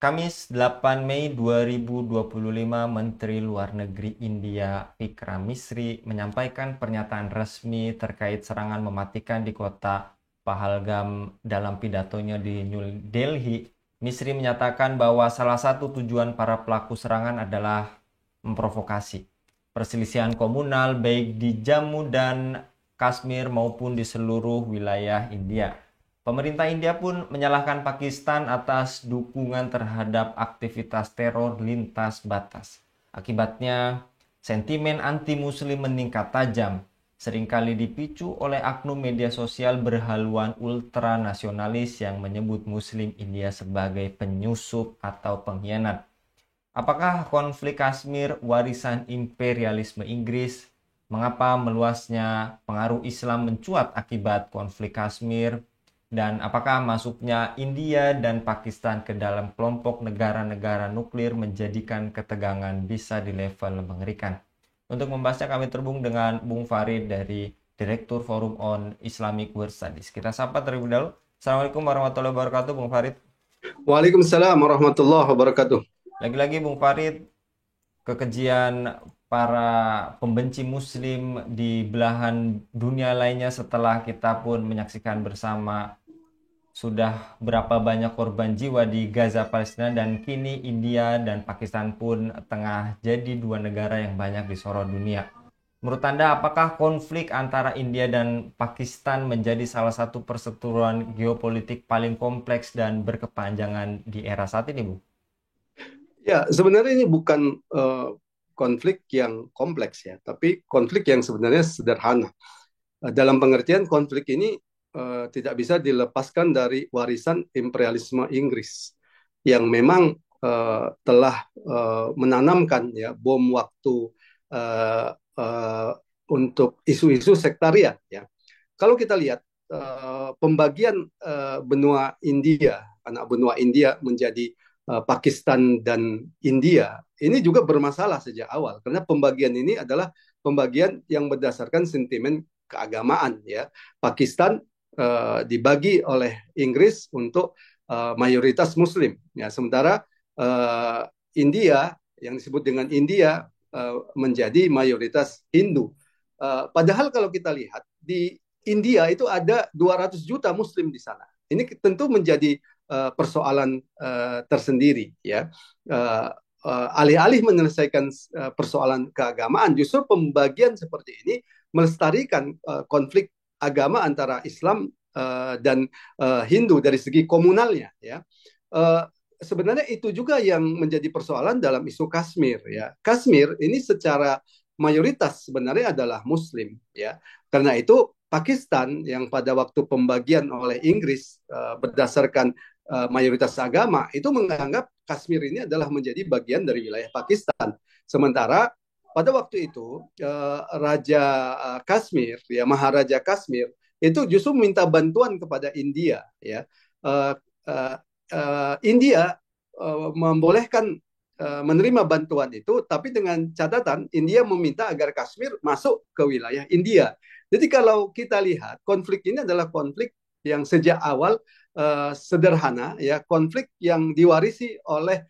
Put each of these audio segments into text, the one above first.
Kamis 8 Mei 2025, Menteri Luar Negeri India Vikram Misri menyampaikan pernyataan resmi terkait serangan mematikan di kota Pahalgam. Dalam pidatonya di New Delhi, Misri menyatakan bahwa salah satu tujuan para pelaku serangan adalah memprovokasi perselisihan komunal baik di Jammu dan Kashmir maupun di seluruh wilayah India. Pemerintah India pun menyalahkan Pakistan atas dukungan terhadap aktivitas teror lintas batas. Akibatnya, sentimen anti-Muslim meningkat tajam, seringkali dipicu oleh oknum media sosial berhaluan ultranasionalis yang menyebut Muslim India sebagai penyusup atau pengkhianat. Apakah konflik Kashmir warisan imperialisme Inggris? Mengapa meluasnya pengaruh Islam mencuat akibat konflik Kashmir? Dan apakah masuknya India dan Pakistan ke dalam kelompok negara-negara nuklir menjadikan ketegangan bisa di level mengerikan? Untuk membahasnya kami terhubung dengan Bung Farid dari Direktur Forum on Islamic World Studies. Kita sapa terlebih dahulu. Assalamualaikum warahmatullahi wabarakatuh, Bung Farid. Waalaikumsalam warahmatullahi wabarakatuh. Lagi-lagi Bung Farid, kekejian para pembenci Muslim di belahan dunia lainnya setelah kita pun menyaksikan bersama sudah berapa banyak korban jiwa di Gaza, Palestina, dan kini India dan Pakistan pun tengah jadi dua negara yang banyak disorot dunia. Menurut Anda, apakah konflik antara India dan Pakistan menjadi salah satu perseteruan geopolitik paling kompleks dan berkepanjangan di era saat ini, Bu? Ya, sebenarnya ini bukan konflik yang kompleks ya, tapi konflik yang sebenarnya sederhana. Dalam pengertian konflik ini tidak bisa dilepaskan dari warisan imperialisme Inggris yang memang telah menanamkan ya bom waktu uh, uh, untuk isu-isu sektarian ya. Kalau kita lihat pembagian benua India, anak benua India menjadi Pakistan dan India, ini juga bermasalah sejak awal karena pembagian ini adalah pembagian yang berdasarkan sentimen keagamaan ya. Pakistan dibagi oleh Inggris untuk mayoritas Muslim ya, sementara India yang disebut dengan India menjadi mayoritas Hindu. Padahal kalau kita lihat di India itu ada 200 juta Muslim di sana. Ini tentu menjadi persoalan tersendiri ya. Alih-alih menyelesaikan persoalan keagamaan, justru pembagian seperti ini melestarikan konflik agama antara Islam dan Hindu dari segi komunalnya ya. Sebenarnya itu juga yang menjadi persoalan dalam isu Kashmir ya. Kashmir ini secara mayoritas sebenarnya adalah Muslim ya. Karena itu Pakistan yang pada waktu pembagian oleh Inggris berdasarkan mayoritas agama itu menganggap Kashmir ini adalah menjadi bagian dari wilayah Pakistan. Sementara pada waktu itu Raja Kashmir ya Maharaja Kashmir itu justru minta bantuan kepada India ya. Uh, uh, India membolehkan menerima bantuan itu, tapi dengan catatan India meminta agar Kashmir masuk ke wilayah India. Jadi kalau kita lihat konflik ini adalah konflik yang sejak awal sederhana, ya konflik yang diwarisi oleh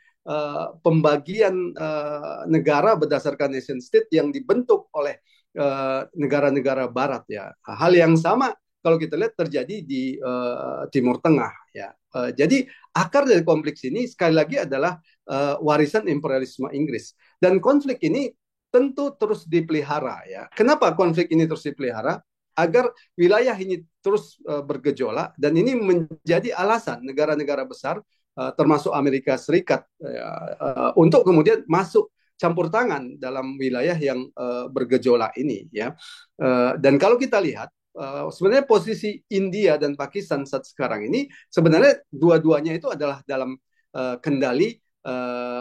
pembagian negara berdasarkan nation state yang dibentuk oleh negara-negara Barat ya. Hal yang sama kalau kita lihat terjadi di Timur Tengah ya. Jadi akar dari konflik ini sekali lagi adalah warisan imperialisme Inggris dan konflik ini tentu terus dipelihara ya. Kenapa konflik ini terus dipelihara? Agar wilayah ini terus bergejolak dan ini menjadi alasan negara-negara besar termasuk Amerika Serikat untuk kemudian masuk campur tangan dalam wilayah yang bergejolak ini ya. Dan kalau kita lihat sebenarnya posisi India dan Pakistan saat sekarang ini sebenarnya dua-duanya itu adalah dalam kendali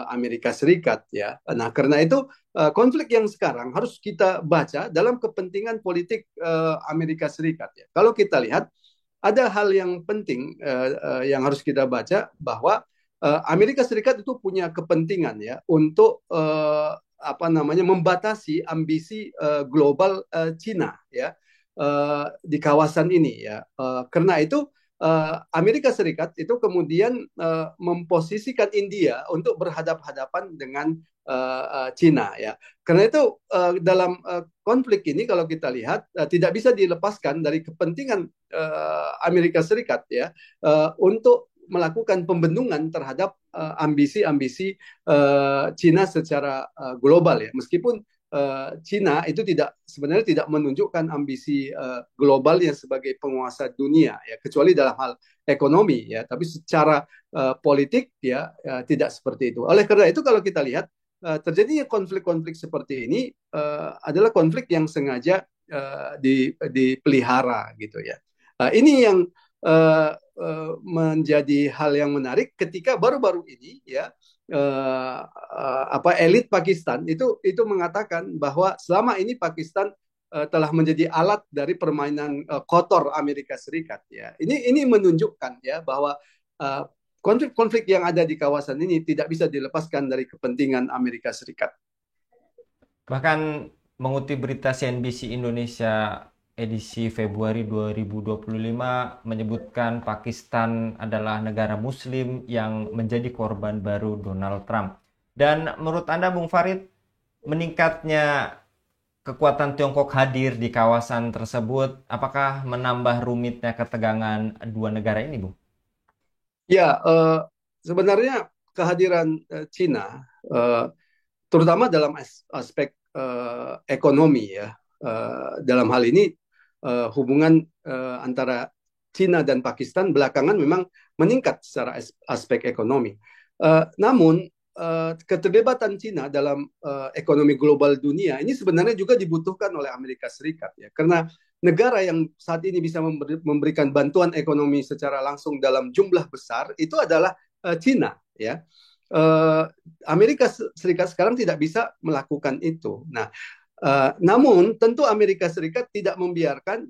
Amerika Serikat ya. Nah, karena itu konflik yang sekarang harus kita baca dalam kepentingan politik Amerika Serikat ya. Kalau kita lihat ada hal yang penting yang harus kita baca bahwa Amerika Serikat itu punya kepentingan ya untuk apa namanya membatasi ambisi global Cina ya di kawasan ini ya. Karena itu Amerika Serikat itu kemudian memposisikan India untuk berhadap-hadapan dengan Cina ya. Karena itu dalam konflik ini kalau kita lihat tidak bisa dilepaskan dari kepentingan Amerika Serikat ya untuk melakukan pembendungan terhadap ambisi-ambisi Cina secara global ya. Meskipun Cina itu sebenarnya tidak menunjukkan ambisi globalnya sebagai penguasa dunia ya, kecuali dalam hal ekonomi ya, tapi secara politik ya tidak seperti itu. Oleh karena itu kalau kita lihat terjadinya konflik-konflik seperti ini adalah konflik yang sengaja dipelihara gitu ya. Ini yang menjadi hal yang menarik ketika baru-baru ini ya elit Pakistan itu mengatakan bahwa selama ini Pakistan telah menjadi alat dari permainan kotor Amerika Serikat ya. Ini menunjukkan ya bahwa konflik-konflik yang ada di kawasan ini tidak bisa dilepaskan dari kepentingan Amerika Serikat. Bahkan mengutip berita CNBC Indonesia edisi Februari 2025 menyebutkan Pakistan adalah negara muslim yang menjadi korban baru Donald Trump. Dan menurut Anda Bung Farid, meningkatnya kekuatan Tiongkok hadir di kawasan tersebut apakah menambah rumitnya ketegangan dua negara ini, Bung? Ya, sebenarnya kehadiran Cina terutama dalam aspek ekonomi ya. Dalam hal ini hubungan antara Cina dan Pakistan belakangan memang meningkat secara aspek ekonomi. Namun keterlibatan Cina dalam ekonomi global dunia ini sebenarnya juga dibutuhkan oleh Amerika Serikat ya, karena negara yang saat ini bisa memberikan bantuan ekonomi secara langsung dalam jumlah besar itu adalah Cina ya. Amerika Serikat sekarang tidak bisa melakukan itu. Nah, namun tentu Amerika Serikat tidak membiarkan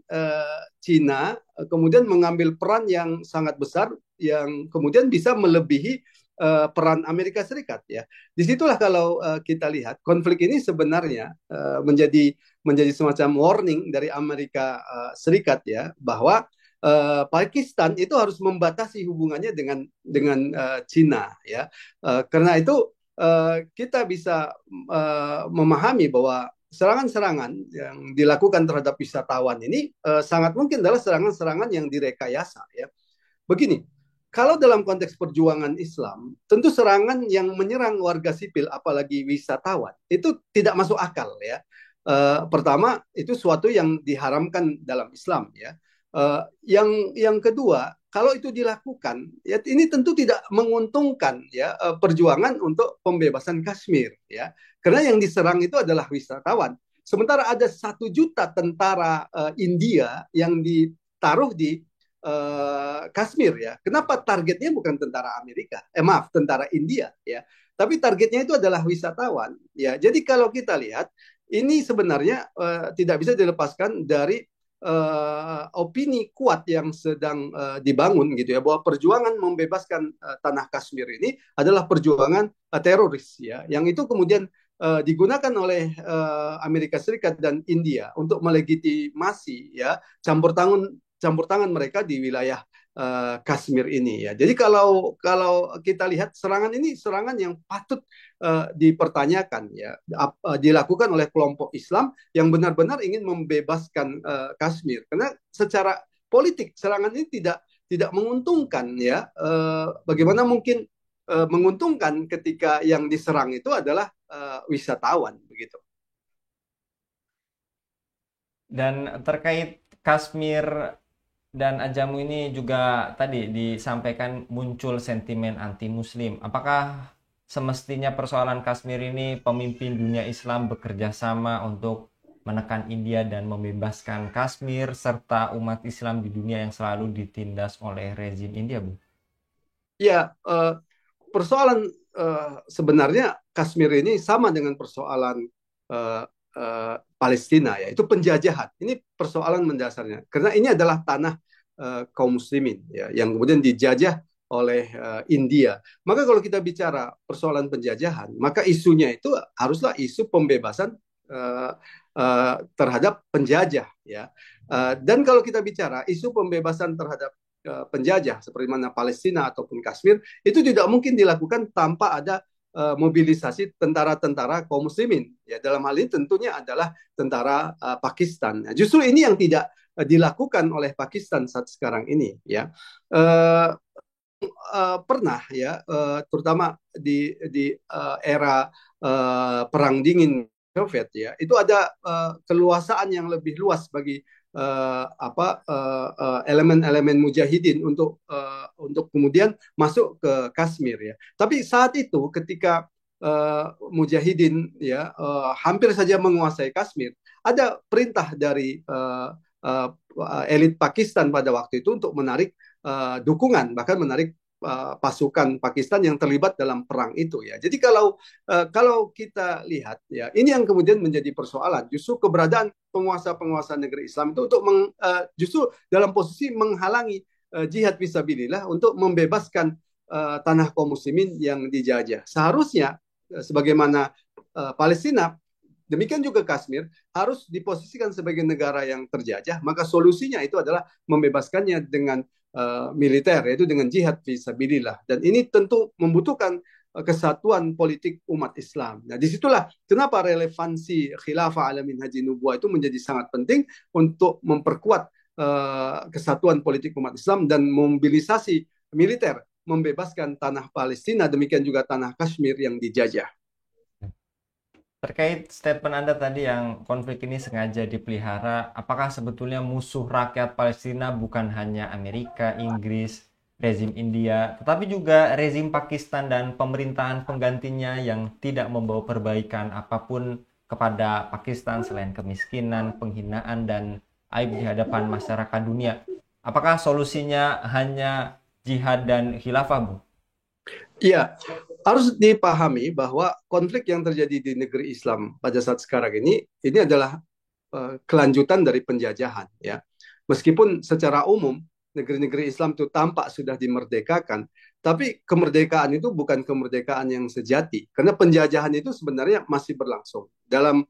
Cina kemudian mengambil peran yang sangat besar yang kemudian bisa melebihi peran Amerika Serikat ya. Disitulah kalau kita lihat konflik ini sebenarnya menjadi semacam warning dari Amerika Serikat ya, bahwa Pakistan itu harus membatasi hubungannya dengan Cina ya. Karena itu kita bisa memahami bahwa serangan-serangan yang dilakukan terhadap wisatawan ini sangat mungkin adalah serangan-serangan yang direkayasa ya. Begini, kalau dalam konteks perjuangan Islam, tentu serangan yang menyerang warga sipil, apalagi wisatawan, itu tidak masuk akal ya. Pertama, itu suatu yang diharamkan dalam Islam ya. Yang kedua, kalau itu dilakukan, ya ini tentu tidak menguntungkan ya perjuangan untuk pembebasan Kashmir ya, karena yang diserang itu adalah wisatawan. Sementara ada 1 juta tentara India yang ditaruh di Kashmir ya. Kenapa targetnya bukan tentara Amerika? Maaf, tentara India ya. Tapi targetnya itu adalah wisatawan ya. Jadi kalau kita lihat ini sebenarnya tidak bisa dilepaskan dari opini kuat yang sedang dibangun gitu ya, bahwa perjuangan membebaskan tanah Kashmir ini adalah perjuangan teroris ya, yang itu kemudian digunakan oleh Amerika Serikat dan India untuk melegitimasi ya campur tangan mereka di wilayah Kashmir ini ya. Jadi kalau kita lihat serangan ini serangan yang patut dipertanyakan ya, dilakukan oleh kelompok Islam yang benar-benar ingin membebaskan Kashmir, karena secara politik serangan ini tidak menguntungkan ya. Bagaimana mungkin menguntungkan ketika yang diserang itu adalah wisatawan begitu. Dan terkait Kashmir dan Ajamu ini juga tadi disampaikan muncul sentimen anti-Muslim. Apakah semestinya persoalan Kashmir ini pemimpin dunia Islam bekerja sama untuk menekan India dan membebaskan Kashmir serta umat Islam di dunia yang selalu ditindas oleh rezim India, Bu? Ya, persoalan sebenarnya Kashmir ini sama dengan persoalan Palestina ya, itu penjajahan. Ini persoalan mendasarnya karena ini adalah tanah kaum muslimin ya, yang kemudian dijajah oleh India. Maka kalau kita bicara persoalan penjajahan, maka isunya itu haruslah isu pembebasan terhadap penjajah ya. Dan kalau kita bicara isu pembebasan terhadap penjajah seperti mana Palestina ataupun Kashmir itu tidak mungkin dilakukan tanpa ada mobilisasi tentara-tentara kaum muslimin. Ya, dalam hal ini tentunya adalah tentara Pakistan. Nah, justru ini yang tidak dilakukan oleh Pakistan saat sekarang ini. Ya, pernah ya, terutama di era perang dingin Soviet ya, itu ada keluasaan yang lebih luas bagi elemen-elemen mujahidin untuk kemudian masuk ke Kashmir ya. Tapi saat itu ketika mujahidin ya hampir saja menguasai Kashmir, ada perintah dari elit Pakistan pada waktu itu untuk menarik dukungan, bahkan menarik pasukan Pakistan yang terlibat dalam perang itu ya. Jadi kalau kita lihat ya, ini yang kemudian menjadi persoalan. Justru keberadaan penguasa-penguasa negeri Islam itu untuk justru dalam posisi menghalangi jihad fisabilillah untuk membebaskan tanah kaum muslimin yang dijajah. Seharusnya sebagaimana Palestina, demikian juga Kashmir harus diposisikan sebagai negara yang terjajah, maka solusinya itu adalah membebaskannya dengan militer, yaitu dengan jihad fisabilillah. Dan ini tentu membutuhkan kesatuan politik umat Islam. Nah, disitulah kenapa relevansi khilafah ala minhaji nubuwah itu menjadi sangat penting untuk memperkuat kesatuan politik umat Islam dan mobilisasi militer membebaskan tanah Palestina, demikian juga tanah Kashmir yang dijajah. Terkait statement Anda tadi yang konflik ini sengaja dipelihara, apakah sebetulnya musuh rakyat Palestina bukan hanya Amerika, Inggris, rezim India, tetapi juga rezim Pakistan dan pemerintahan penggantinya yang tidak membawa perbaikan apapun kepada Pakistan selain kemiskinan, penghinaan, dan aib di hadapan masyarakat dunia? Apakah solusinya hanya jihad dan khilafah, Bu? Iya, harus dipahami bahwa konflik yang terjadi di negeri Islam pada saat sekarang ini adalah kelanjutan dari penjajahan ya. Meskipun secara umum negeri-negeri Islam itu tampak sudah dimerdekakan, tapi kemerdekaan itu bukan kemerdekaan yang sejati karena penjajahan itu sebenarnya masih berlangsung dalam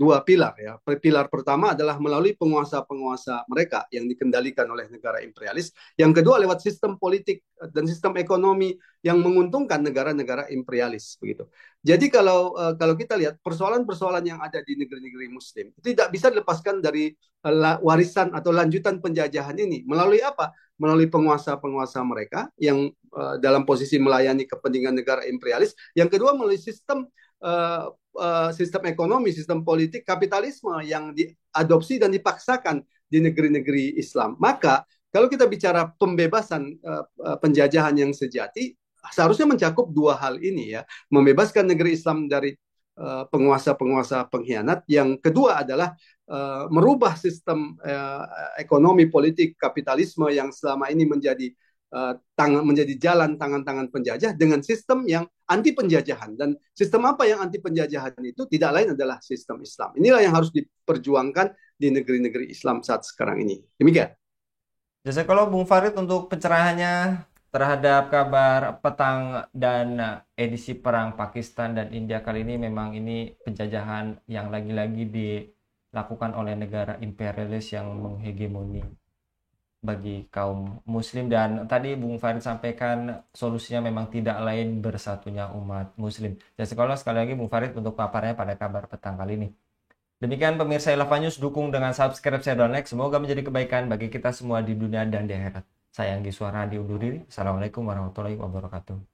dua pilar ya. Pilar pertama adalah melalui penguasa-penguasa mereka yang dikendalikan oleh negara imperialis. Yang kedua lewat sistem politik dan sistem ekonomi yang menguntungkan negara-negara imperialis begitu. Jadi kalau kita lihat persoalan-persoalan yang ada di negeri-negeri Muslim itu tidak bisa dilepaskan dari warisan atau lanjutan penjajahan ini melalui apa? Melalui penguasa-penguasa mereka yang dalam posisi melayani kepentingan negara imperialis. Yang kedua melalui sistem ekonomi, sistem politik kapitalisme yang diadopsi dan dipaksakan di negeri-negeri Islam. Maka kalau kita bicara pembebasan penjajahan yang sejati, seharusnya mencakup dua hal ini ya, membebaskan negeri Islam dari penguasa-penguasa pengkhianat. Yang kedua adalah merubah sistem ekonomi politik kapitalisme yang selama ini menjadi jalan tangan-tangan penjajah dengan sistem yang anti penjajahan. Dan sistem apa yang anti penjajahan itu tidak lain adalah sistem Islam. Inilah yang harus diperjuangkan di negeri-negeri Islam saat sekarang ini. Demikian. Jazakallah Bung Farid untuk pencerahannya terhadap kabar petang dan edisi perang Pakistan dan India kali ini. Memang ini penjajahan yang lagi-lagi dilakukan oleh negara imperialis yang menghegemoni bagi kaum muslim, dan tadi Bung Farid sampaikan solusinya memang tidak lain bersatunya umat muslim. Jazakallah sekali lagi Bung Farid untuk paparnya pada kabar petang kali ini. Demikian pemirsa Ilava News, dukung dengan subscribe, share, dan like. Semoga menjadi kebaikan bagi kita semua di dunia dan di akhirat. Saya Anggi Suara undur diri. Assalamualaikum warahmatullahi wabarakatuh.